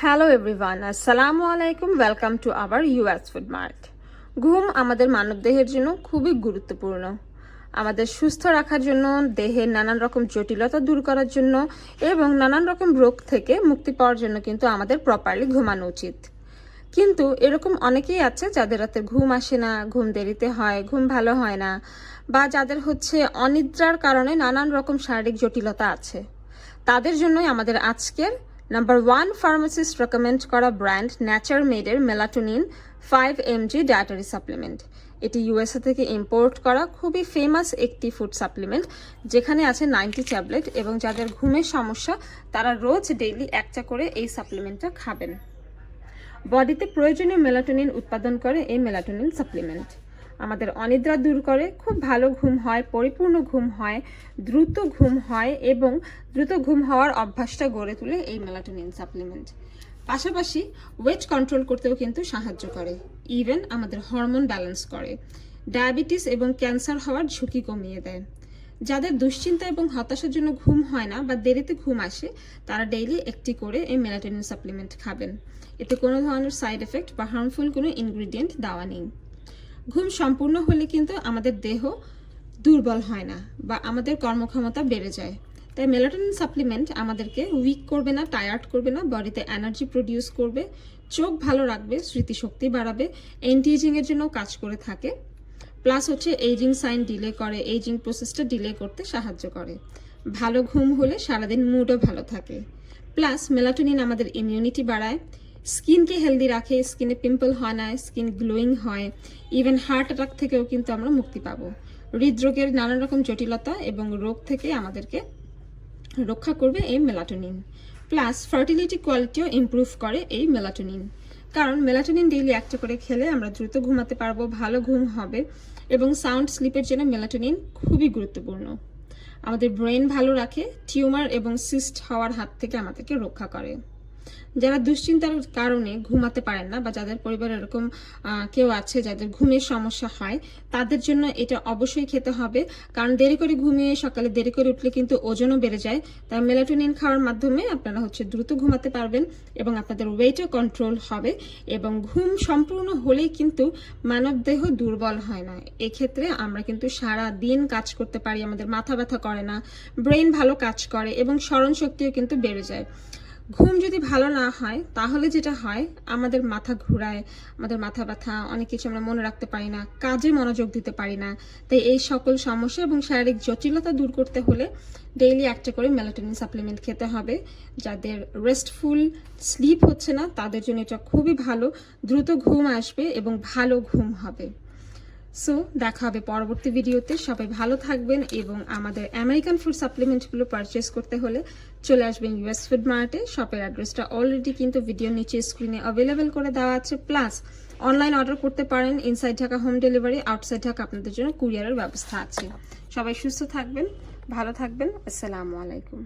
Hello everyone, আসসালামু আলাইকুম। Welcome to our US food mart. ঘুম আমাদের মানবদেহের জন্য খুবই গুরুত্বপূর্ণ। আমাদের সুস্থ রাখার জন্য, দেহের নানান রকম জটিলতা দূর করার জন্য এবং নানান রকম রোগ থেকে মুক্তি পাওয়ার জন্য কিন্তু আমাদের প্রপারলি ঘুমানো উচিত। কিন্তু এরকম অনেকেই আছে যাদের রাতে ঘুম আসে না, ঘুম দেরিতে হয়, ঘুম ভালো হয় না, বা যাদের অনিদ্রার কারণে নানান রকম শারীরিক জটিলতা আছে। তাদের জন্যই আমাদের আজকের নাম্বার 1 ফার্মাসিস্ট রেকমেন্ড করা ব্র্যান্ড ন্যাচার মেডের মেলাটোনিন 5 mg ডায়েটারি সাপ্লিমেন্ট। এটি ইউএসএ থেকে ইম্পোর্ট করা খুবই ফেমাস একটি ফুড সাপ্লিমেন্ট, যেখানে আছে 90 ট্যাবলেট, এবং যাদের ঘুমের সমস্যা তারা রোজ ডেইলি একটা করে এই সাপ্লিমেন্টটা খাবেন। বডিতে প্রয়োজনীয় মেলাটোনিন উৎপাদন করে এই মেলাটোনিন সাপ্লিমেন্ট। আমাদের অনিদ্রা দূর করে, খুব ভালো ঘুম হয়, পরিপূর্ণ ঘুম হয়, দ্রুত ঘুম হয় এবং দ্রুত ঘুম হওয়ার অভ্যাসটা গড়ে তোলে এই মেলাটোনিন সাপ্লিমেন্ট। পাশাপাশি ওয়েট কন্ট্রোল করতেও কিন্তু সাহায্য করে, ইভেন আমাদের হরমোন ব্যালেন্স করে, ডায়াবেটিস এবং ক্যান্সার হওয়ার ঝুঁকি কমিয়ে দেয়। যাদের দুশ্চিন্তা এবং হতাশার জন্য ঘুম হয় না বা দেরিতে ঘুম আসে, তারা ডেইলি একটি করে এই মেলাটোনিন সাপ্লিমেন্ট খাবেন। এতে কোনো ধরনের সাইড এফেক্ট বা হার্মফুল কোনো ইনগ্রিডিয়েন্ট দেওয়া নেই। ঘুম সম্পূর্ণ হলে কিন্তু আমাদের দেহ দুর্বল হয় না বা আমাদের কর্মক্ষমতা বেড়ে যায়। তাই মেলাটোনিন সাপ্লিমেন্ট আমাদেরকে উইক করবে না, টায়ার্ড করবে না, বডিতে এনার্জি প্রডিউস করবে, চোখ ভালো রাখবে, স্মৃতিশক্তি বাড়াবে, অ্যান্টি এজিং এর জন্য কাজ করে থাকে। প্লাস এইজিং সাইন ডিলে করে, এইজিং প্রসেসটা ডিলে করতে সাহায্য করে। ভালো ঘুম হলে সারাদিন মুডও ভালো থাকে। প্লাস মেলাটোনিন আমাদের ইমিউনিটি বাড়ায়, স্কিনকে হেলদি রাখে, স্কিনে পিম্পল হয় না, স্কিন গ্লোয়িং হয়, ইভেন হার্ট অ্যাটাক থেকেও কিন্তু আমরা মুক্তি পাবো। হৃদরোগের নানান রকম জটিলতা এবং রোগ থেকে আমাদেরকে রক্ষা করবে এই মেলাটোনিন। প্লাস ফার্টিলিটি কোয়ালিটিও ইমপ্রুভ করে এই মেলাটোনিন, কারণ মেলাটোনিন ডেইলি একটা করে খেলে আমরা দ্রুত ঘুমাতে পারবো, ভালো ঘুম হবে, এবং সাউন্ড স্লিপের জন্য মেলাটোনিন খুবই গুরুত্বপূর্ণ। আমাদের ব্রেন ভালো রাখে, টিউমার এবং সিস্ট হওয়ার হাত থেকে আমাদেরকে রক্ষা করে। যারা দুশ্চিন্তার কারণে ঘুমাতে পারেন না বা যাদের পরিবারে এরকম কেউ আছে যাদের ঘুমের সমস্যা হয়, তাদের জন্য এটা অবশ্যই খেতে হবে, কারণ দেরি করে ঘুমিয়ে সকালে দেরি করে উঠলে কিন্তু ওজনও বেড়ে যায়। তাই মেলাটোনিন খাওয়ার মাধ্যমে আপনারা দ্রুত ঘুমাতে পারবেন এবং আপনাদের ওয়েটও কন্ট্রোল হবে। এবং ঘুম সম্পূর্ণ হলেই কিন্তু মানব দেহ দুর্বল হয় না। এক্ষেত্রে আমরা কিন্তু সারা দিন কাজ করতে পারি, আমাদের মাথা ব্যথা করে না, ব্রেন ভালো কাজ করে এবং স্মরণ শক্তিও কিন্তু বেড়ে যায়। ঘুম যদি ভালো না হয় তাহলে যেটা হয়, আমাদের মাথা ঘোরায়, আমাদের মাথা ব্যথা, অনেক কিছু আমরা মনে রাখতে পারি না, কাজে মনোযোগ দিতে পারি না। তাই এই সকল সমস্যা এবং শারীরিক জটিলতা দূর করতে হলে ডেইলি একটা করে মেলাটোনিন সাপ্লিমেন্ট খেতে হবে। যাদের রেস্টফুল স্লিপ হচ্ছে না তাদের জন্য এটা খুবই ভালো, দ্রুত ঘুম আসবে এবং ভালো ঘুম হবে। সো দেখা হবে পরবর্তী ভিডিওতে। সবাই ভালো থাকবেন এবং আমাদের আমেরিকান ফুড সাপ্লিমেন্টগুলো পারচেস করতে হলে চলে আসবেন ইউএস ফুড মার্টে। শপের অ্যাড্রেসটা অলরেডি কিন্তু ভিডিও নিচে স্ক্রিনে অ্যাভেলেবেল করে দেওয়া আছে। প্লাস অনলাইন অর্ডার করতে পারেন, inside Dhaka home delivery, outside Dhaka আপনাদের জন্য কুরিয়ারের ব্যবস্থা আছে। সবাই সুস্থ থাকবেন, ভালো থাকবেন। আসসালামু আলাইকুম।